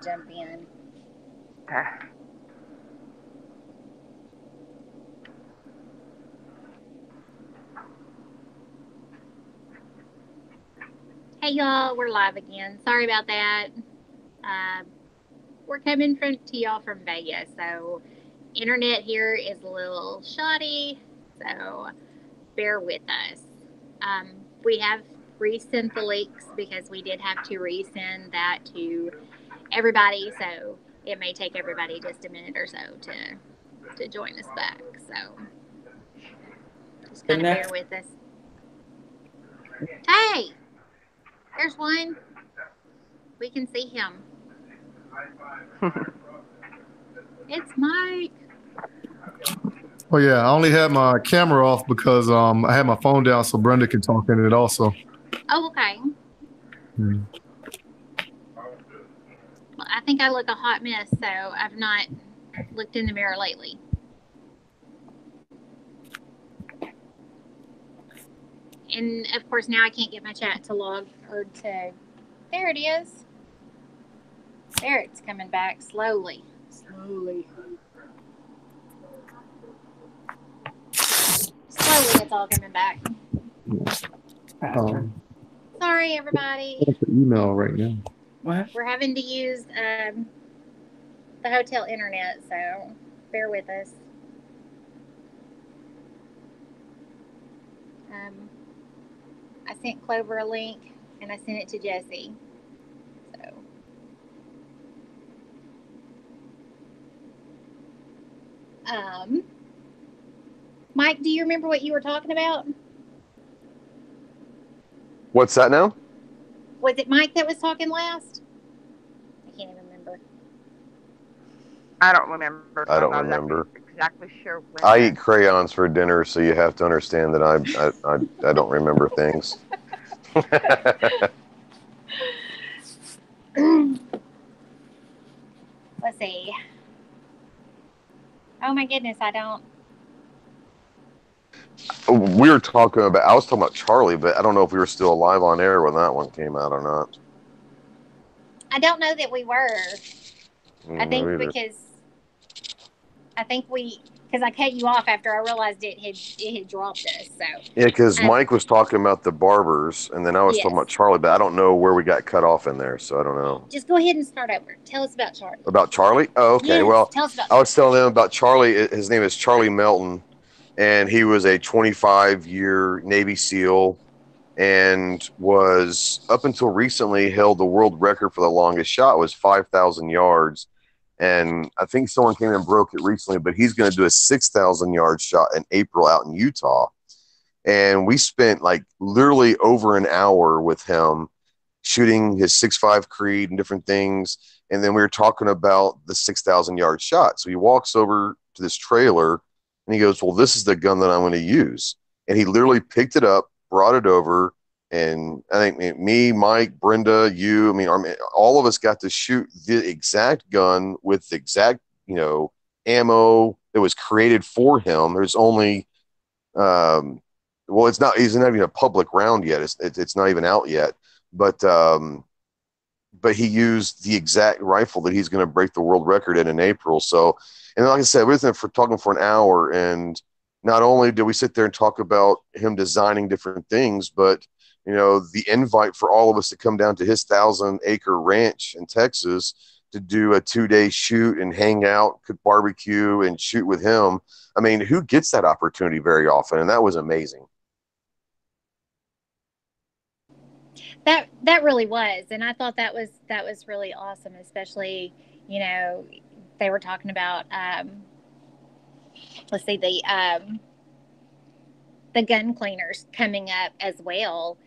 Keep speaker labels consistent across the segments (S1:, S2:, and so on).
S1: jump in. Hey y'all, we're live again. Sorry about that. Uh, we're coming to y'all from Vegas, so internet here is a little shoddy, so bear with us. We have resent the links because we did have to resend that to everybody, so it may take everybody just a minute or so to join us back. So just kind of bear with us. Hey, there's one. We can see him. It's Mike.
S2: Oh yeah, I only had my camera off because I had my phone down so Brenda can talk in it also.
S1: Oh, okay.
S2: Hmm.
S1: Well, I think I look a hot mess, so I've not looked in the mirror lately. And of course, now I can't get my chat to log or to. There it is. There it's coming back slowly. Slowly, it's all coming back. Sorry, everybody.
S2: That's the email right now.
S3: What?
S1: We're having to use the hotel internet, so bear with us. I sent Clover a link, and I sent it to Jessie. So, Mike, do you remember what you were talking about?
S4: What's that now?
S1: Was it Mike that was talking last? I can't even remember.
S3: I don't remember.
S4: I don't remember.
S3: Exactly sure when.
S4: I eat crayons for dinner, so you have to understand that I don't remember things.
S1: Let's see. Oh my goodness, I don't.
S4: We were talking about. I was talking about Charlie, but I don't know if we were still alive on air when that one came out or not.
S1: I don't know that we were. I think because I cut you off after I realized it had dropped us. So
S4: yeah, because Mike was talking about the barbers, and then I was talking about Charlie, but I don't know where we got cut off in there, so I don't know.
S1: Just go ahead and start over. Tell us about Charlie.
S4: About Charlie? Oh, okay.
S1: Yes,
S4: well,
S1: tell us about
S4: I was telling them about Charlie. His name is Charlie Melton, and he was a 25-year Navy SEAL, and was up until recently held the world record for the longest shot. It was 5,000 yards. And I think someone came and broke it recently, but he's going to do a 6,000 yard shot in April out in Utah. And we spent like literally over an hour with him shooting his 6.5 Creed and different things. And then we were talking about the 6,000 yard shot. So he walks over to this trailer and he goes, well, this is the gun that I'm going to use. And he literally picked it up, brought it over. And I think me, Mike, Brenda, you, all of us got to shoot the exact gun with the exact, ammo that was created for him. There's only, he's not even a public round yet. It's not even out yet, but he used the exact rifle that he's going to break the world record in April. So, and like I said, we were talking for an hour, and not only did we sit there and talk about him designing different things, but the invite for all of us to come down to his 1,000-acre ranch in Texas to do a 2-day shoot and hang out, cook barbecue, and shoot with him. I mean, who gets that opportunity very often? And that was amazing.
S1: That really was, and I thought that was really awesome. Especially, they were talking about let's see, the gun cleaners coming up as well.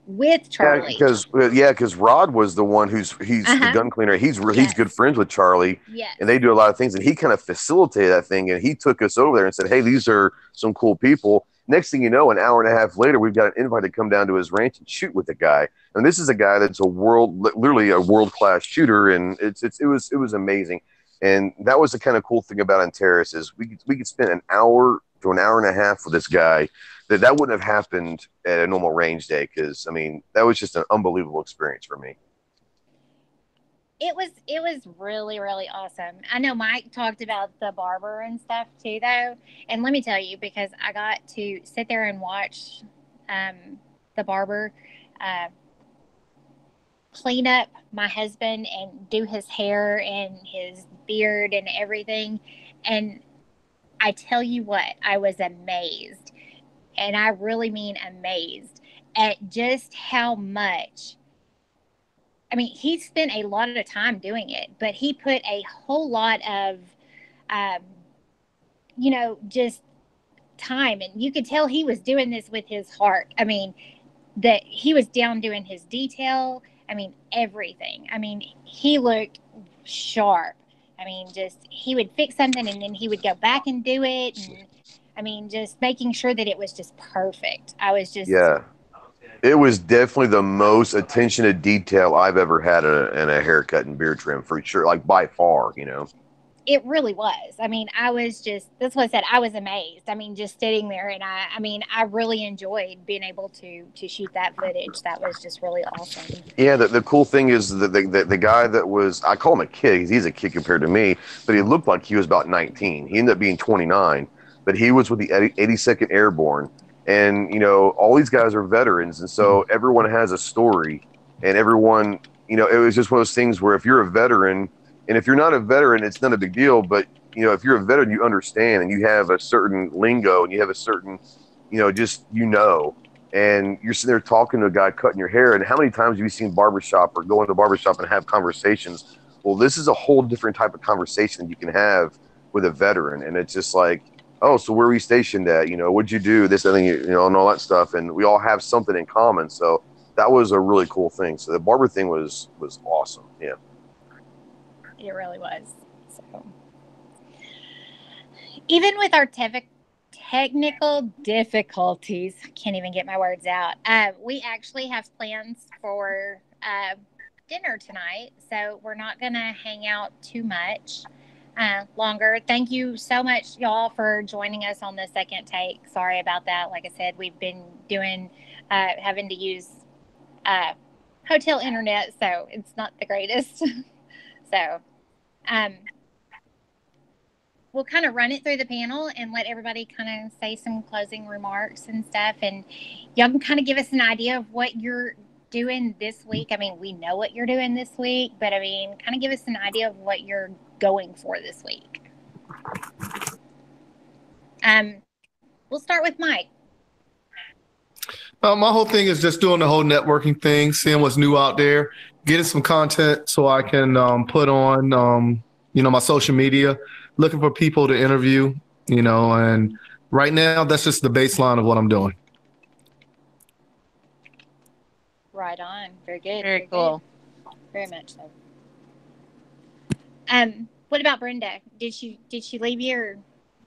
S1: With Charlie,
S4: because Rod was the one he's the gun cleaner. He's good friends with Charlie, and they do a lot of things. And he kind of facilitated that thing, and he took us over there and said, "Hey, these are some cool people." Next thing you know, an hour and a half later, we've got an invite to come down to his ranch and shoot with the guy. And this is a guy that's literally a world-class shooter, and it was amazing. And that was the kind of cool thing about Antares is we could spend an hour to an hour and a half with this guy. That wouldn't have happened at a normal range day, because that was just an unbelievable experience for me.
S1: it was really, really awesome. I know Mike talked about the barber and stuff too, though. And let me tell you, because I got to sit there and watch the barber clean up my husband and do his hair and his beard and everything. And I tell you what, I was amazed. And I really mean amazed at just how much. I mean, he spent a lot of time doing it, but he put a whole lot of, just time. And you could tell he was doing this with his heart. I mean, that he was down doing his detail. I mean, everything. I mean, he looked sharp. I mean, just he would fix something and then he would go back and do it. And I mean, just making sure that it was just perfect. I was just.
S4: Yeah. It was definitely the most attention to detail I've ever had in a haircut and beard trim, for sure. Like by far,
S1: It really was. I mean, that's what I said. I was amazed. I mean, just sitting there, and I really enjoyed being able to shoot that footage. That was just really awesome.
S4: Yeah, the cool thing is that the guy that was, I call him a kid because he's a kid compared to me, but he looked like he was about 19. He ended up being 29, but he was with the 82nd Airborne. And, all these guys are veterans. And so everyone has a story, and everyone, it was just one of those things where if you're a veteran, and if you're not a veteran, it's not a big deal. But, if you're a veteran, you understand, and you have a certain lingo, and you have a certain, and you're sitting there talking to a guy cutting your hair. And how many times have you seen barbershop or go into barbershop and have conversations? Well, this is a whole different type of conversation that you can have with a veteran. And it's just like, oh, so where were you stationed at? What'd you do? This, and and all that stuff. And we all have something in common. So that was a really cool thing. So the barber thing was awesome. Yeah.
S1: It really was. So even with our technical difficulties, I can't even get my words out. We actually have plans for dinner tonight. So we're not going to hang out too much longer. Thank you so much, y'all, for joining us on the second take. Sorry about that. Like I said, we've been having to use hotel internet, so it's not the greatest. So we'll kind of run it through the panel and let everybody kind of say some closing remarks and stuff. And y'all can kind of give us an idea of what you're doing this week. I mean, we know what you're doing this week, but I mean, kind of give us an idea of what you're going for this week. We'll start with Mike.
S2: My whole thing is just doing the whole networking thing, seeing what's new out there, getting some content so I can put on, my social media, looking for people to interview, and right now that's just the baseline of what I'm doing.
S1: Right on. Very good.
S3: Very cool.
S1: Good. Very much so. What about Brenda? Did she leave you, or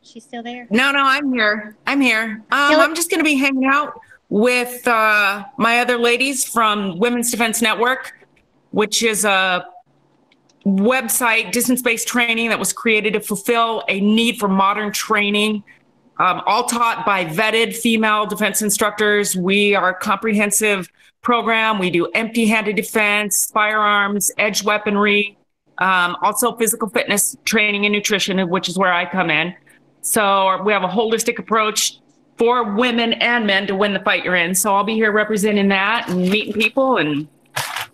S1: she's still there?
S5: No, I'm here. I'm just going to be hanging out with my other ladies from Women's Defense Network, which is a website, distance-based training that was created to fulfill a need for modern training, all taught by vetted female defense instructors. We are a comprehensive program. We do empty-handed defense, firearms, edge weaponry, also physical fitness training and nutrition, which is where I come in. So we have a holistic approach for women and men to win the fight you're in. So I'll be here representing that and meeting people and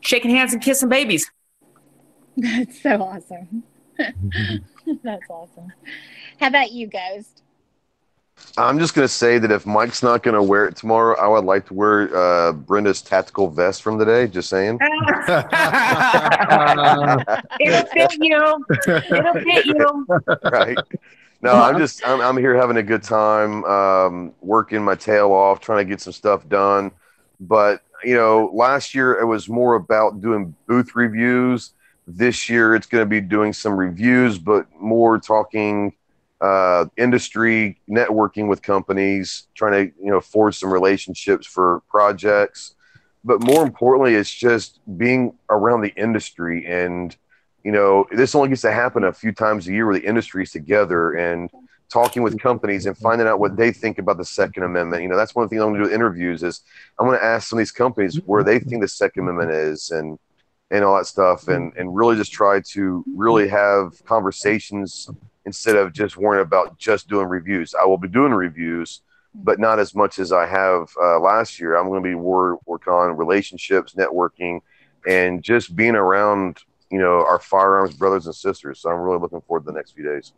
S5: shaking hands and kissing babies.
S1: That's so awesome. That's awesome. How about you, Ghost?
S4: I'm just going to say that if Mike's not going to wear it tomorrow, I would like to wear Brenda's tactical vest from today. Just saying.
S5: It'll fit you. It'll fit you.
S4: Right. No, I'm here having a good time, working my tail off, trying to get some stuff done. But, last year it was more about doing booth reviews. This year it's going to be doing some reviews, but more talking industry, networking with companies, trying to, forge some relationships for projects. But more importantly, it's just being around the industry. And, this only gets to happen a few times a year where the industry is together and talking with companies and finding out what they think about the Second Amendment. That's one thing I'm going to do with interviews is I'm going to ask some of these companies where they think the Second Amendment is. And, and all that stuff, and really just try to really have conversations instead of just worrying about just doing reviews. I will be doing reviews, but not as much as I have last year. I'm going to be working on relationships, networking, and just being around, our firearms brothers and sisters. So I'm really looking forward to the next few days.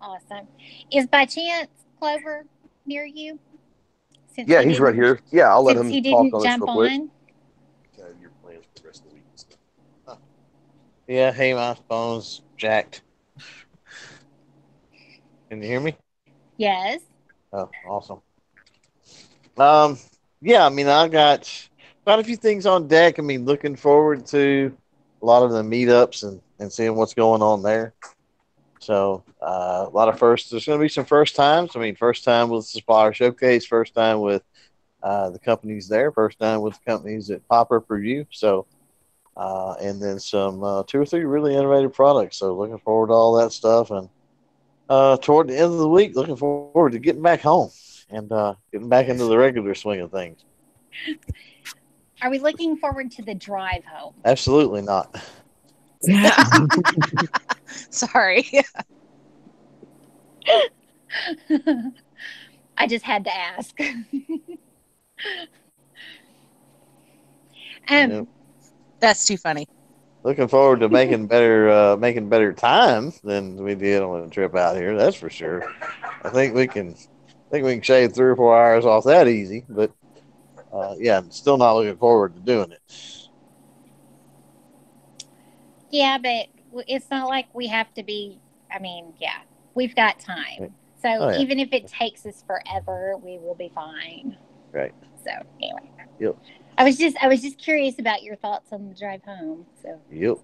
S1: Awesome. Is by chance Clover near you?
S4: Yeah, he's right here. Yeah, I'll let him
S1: he
S4: talk
S1: didn't
S4: on this
S1: jump
S4: real quick.
S1: on.
S4: Your plans for the rest of the week.
S6: Yeah, hey, my phone's jacked. Can you hear me?
S1: Yes.
S6: Oh, awesome. Yeah, I mean, I got quite a few things on deck. I mean, looking forward to a lot of the meetups and seeing what's going on there. So, a lot of firsts. There's going to be some first times. I mean, first time with Supplier Showcase, first time with the companies there, first time with the companies that pop up review. So, and then some 2 or 3 really innovative products. So, looking forward to all that stuff. And toward the end of the week, looking forward to getting back home and getting back into the regular swing of things.
S1: Are we looking forward to the drive home?
S6: Absolutely not.
S7: Sorry.
S1: I just had to ask.
S6: Yep.
S7: That's too funny.
S6: Looking forward to making better time than we did on the trip out here. That's for sure. I think we can shave 3 or 4 hours off that easy. But yeah, I'm still not looking forward to doing it.
S1: Yeah, but it's not like we have to be. I mean, yeah, we've got time. So even if it takes us forever, we will be fine.
S6: Right.
S1: So anyway.
S6: Yep.
S1: I was just curious about your thoughts on the drive home. So.
S6: Yep.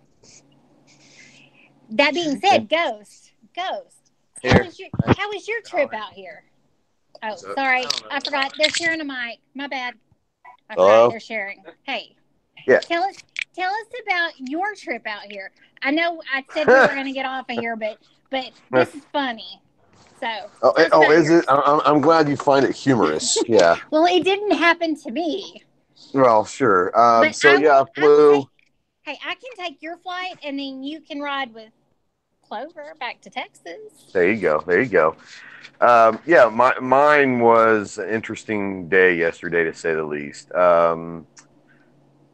S1: That being said, Ghost, how was your trip out here? Oh, sorry, I forgot. They're sharing a mic. My bad. I forgot they're sharing. Hey.
S4: Yeah.
S1: Tell us about your trip out here. I know I said we were going to get off of here, but this is funny. So.
S4: Is it? I'm glad you find it humorous. Yeah.
S1: Well, it didn't happen to me.
S4: Well, sure. I
S1: flew. I can take your flight, and then you can ride with Clover back to Texas.
S4: There you go. Yeah, mine was an interesting day yesterday, to say the least.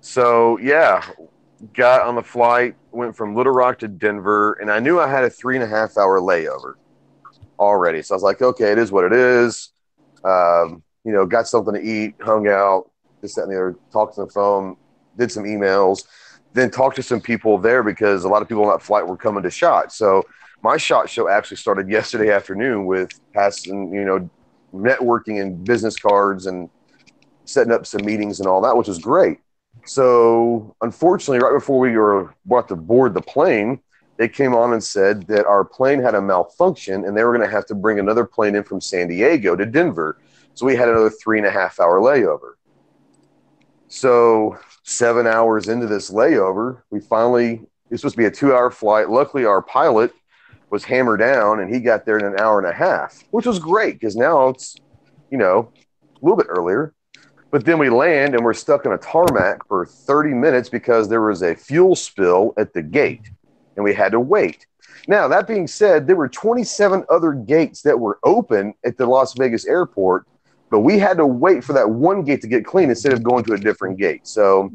S4: So, yeah, got on the flight, went from Little Rock to Denver, and I knew I had a 3.5-hour layover already. So I was like, okay, it is what it is. Got something to eat, hung out, this, that, and the other, talked on the phone, did some emails, then talked to some people there because a lot of people on that flight were coming to SHOT. So my SHOT show actually started yesterday afternoon with passing, networking and business cards and setting up some meetings and all that, which was great. So unfortunately, right before we were about to board the plane, they came on and said that our plane had a malfunction and they were going to have to bring another plane in from San Diego to Denver. So we had another 3.5-hour layover. So 7 hours into this layover, it was supposed to be a 2-hour flight. Luckily, our pilot was hammered down and he got there in an hour and a half, which was great because now it's, a little bit earlier. But then we land and we're stuck in a tarmac for 30 minutes because there was a fuel spill at the gate and we had to wait. Now, that being said, there were 27 other gates that were open at the Las Vegas airport, but we had to wait for that one gate to get clean instead of going to a different gate. So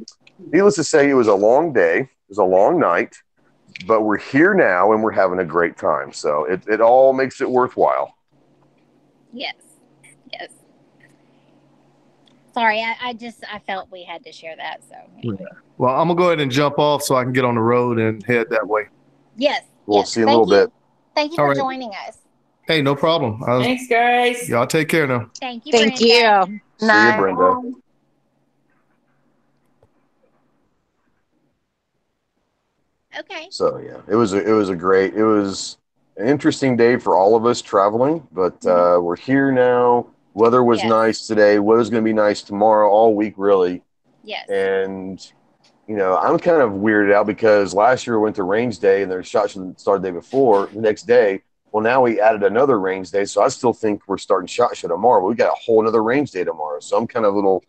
S4: needless to say, it was a long day. It was a long night, but we're here now and we're having a great time. So it all makes it worthwhile.
S1: Yes. Sorry, I felt we had to share that. So anyway.
S2: Well, I'm gonna go ahead and jump off so I can get on the road and head that way.
S1: Yes.
S4: We'll see you in a little bit.
S1: Thank you for joining us.
S2: Hey, no problem.
S5: Thanks, guys.
S2: Y'all take care now.
S1: Thank you.
S7: Thank
S1: Brenda.
S7: you.
S4: See you, Brenda.
S1: Okay.
S4: So yeah, it was an interesting day for all of us traveling, but we're here now. Weather was nice today. Weather's going to be nice tomorrow, all week really.
S1: Yes.
S4: And I'm kind of weirded out because last year we went to range day and their SHOT Show started the day before, the next day. Well, now we added another range day, so I still think we're starting SHOT Show tomorrow. But we got a whole another range day tomorrow, so I'm kind of a little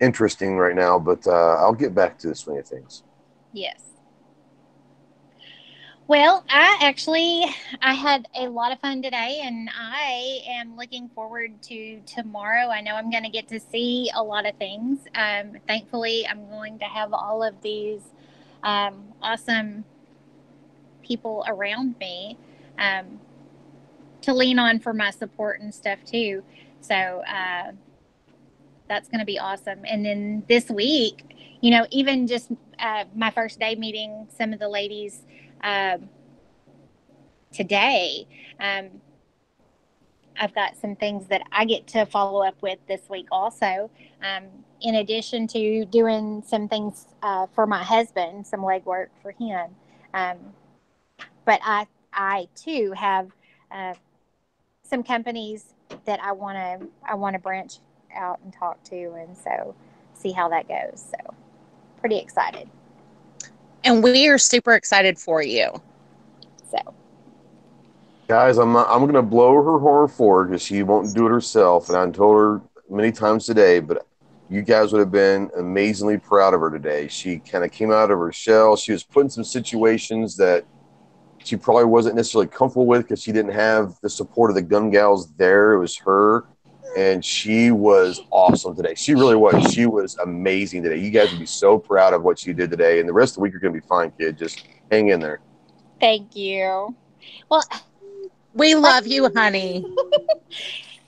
S4: interesting right now, but I'll get back to the swing of things.
S1: Yes. Well, I had a lot of fun today, and I am looking forward to tomorrow. I know I'm going to get to see a lot of things. Thankfully, I'm going to have all of these awesome people around me to lean on for my support and stuff too. So that's going to be awesome. And then this week, even just my first day meeting some of the ladies today, I've got some things that I get to follow up with this week also, in addition to doing some things for my husband, some legwork for him. But I too have some companies that I want to branch out and talk to, and so see how that goes. So pretty excited.
S7: And we are super excited for you.
S1: So,
S4: Guys, I'm going to blow her horn for her because she won't do it herself, and I told her many times today, but you guys would have been amazingly proud of her today. She kind of came out of her shell. She was put in some situations that she probably wasn't necessarily comfortable with because she didn't have the support of the gun gals there. It was her, and she was awesome today. She really was. She was amazing today. You guys would be so proud of what she did today, and the rest of the week you're going to be fine, kid. Just hang in there.
S1: thank you. Well,
S7: We love you, honey.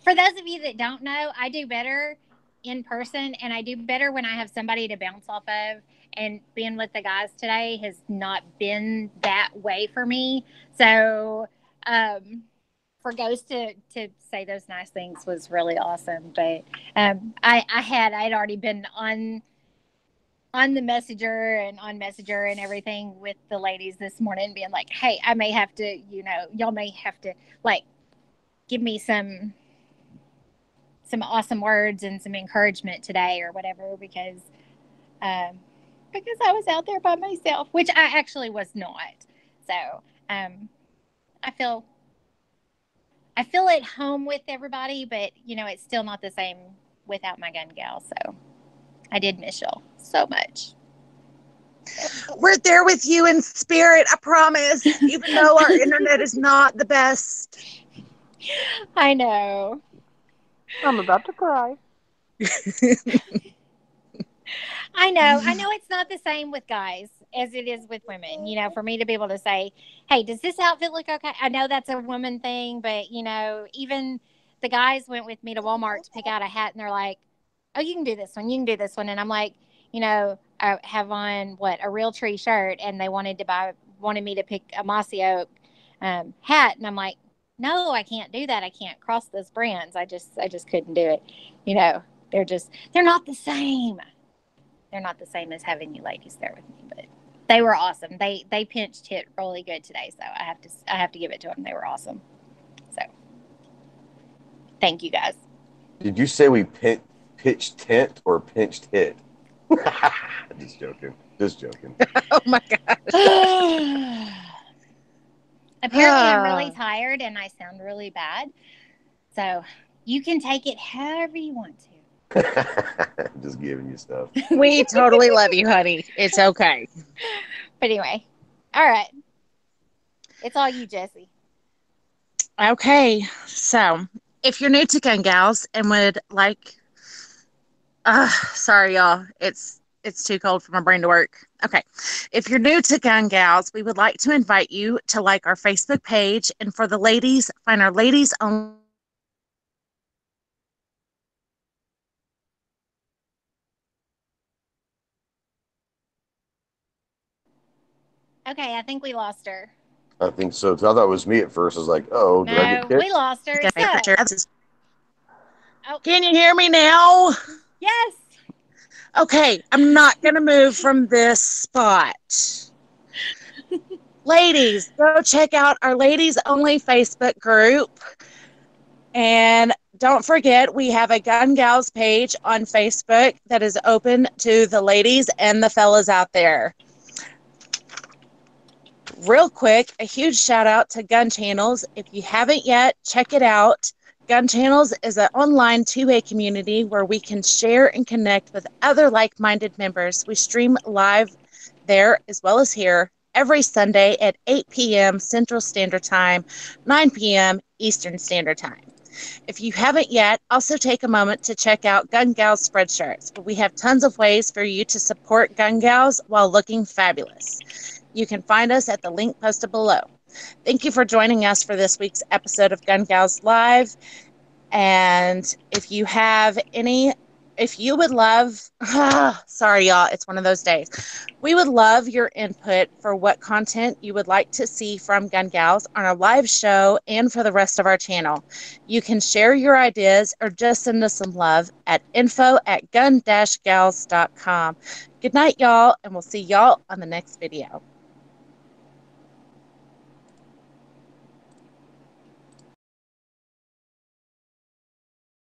S1: for those of you that don't know, I do better in person, and I do better when I have somebody to bounce off of. And being with the guys today has not been that way for me. So for Ghost to say those nice things was really awesome. But I'd already been on the messenger and everything with the ladies this morning, being like, hey, I may have to, y'all may have to like give me some awesome words and some encouragement today or whatever, because I was out there by myself, which I actually was not. So I feel at home with everybody, but it's still not the same without my gun gal. So I did miss y'all so much.
S7: We're there with you in spirit, I promise, even though our internet is not the best.
S1: I know.
S3: I'm about to cry.
S1: I know it's not the same with guys as it is with women. For me to be able to say, hey, does this outfit look okay? I know that's a woman thing, but even the guys went with me to Walmart to pick out a hat, and they're like, oh, you can do this one. You can do this one. And I'm like, I have on a Real Tree shirt, and they wanted me to pick a Mossy Oak hat. And I'm like, no, I can't do that. I can't cross those brands. I just couldn't do it. They're not the same. They're not the same as having you ladies there with me, but they were awesome. They pinched hit really good today. So I have to give it to them. They were awesome. So thank you guys.
S4: Did you say we pitched tent or pinched hit? Just joking.
S7: Oh my gosh.
S1: Apparently I'm really tired and I sound really bad. So you can take it however you want to.
S4: Just giving you stuff.
S7: We totally love you, honey. It's okay.
S1: But anyway, all right. It's all you, Jessie.
S7: Okay, so if you're new to Gun Gals and would like, sorry y'all, it's too cold for my brain to work. Okay, if you're new to Gun Gals, we would like to invite you to like our Facebook page, and for the ladies, find our ladies only.
S1: Okay, I think we lost her.
S4: I think so. I thought it was me at first. I was like, oh, did I get kicked?
S1: We lost her.
S7: Oh. Can you hear me now?
S1: Yes.
S7: Okay, I'm not going to move from this spot. Ladies, go check out our Ladies Only Facebook group. And don't forget, we have a Gun Gals page on Facebook that is open to the ladies and the fellas out there. Real quick, a huge shout out to Gun Channels. If you haven't yet, check it out. Gun Channels is an online two-way community where we can share and connect with other like-minded members. We stream live there as well as here every Sunday at 8 p.m. Central Standard Time, 9 p.m. Eastern Standard Time. If you haven't yet, also take a moment to check out Gun Gals Spreadshirts. We have tons of ways for you to support Gun Gals while looking fabulous. You can find us at the link posted below. Thank you for joining us for this week's episode of Gun Gals Live. And if you would love, sorry y'all, it's one of those days. We would love your input for what content you would like to see from Gun Gals on our live show and for the rest of our channel. You can share your ideas or just send us some love at info@gun-gals.com. Good night, y'all, and we'll see y'all on the next video.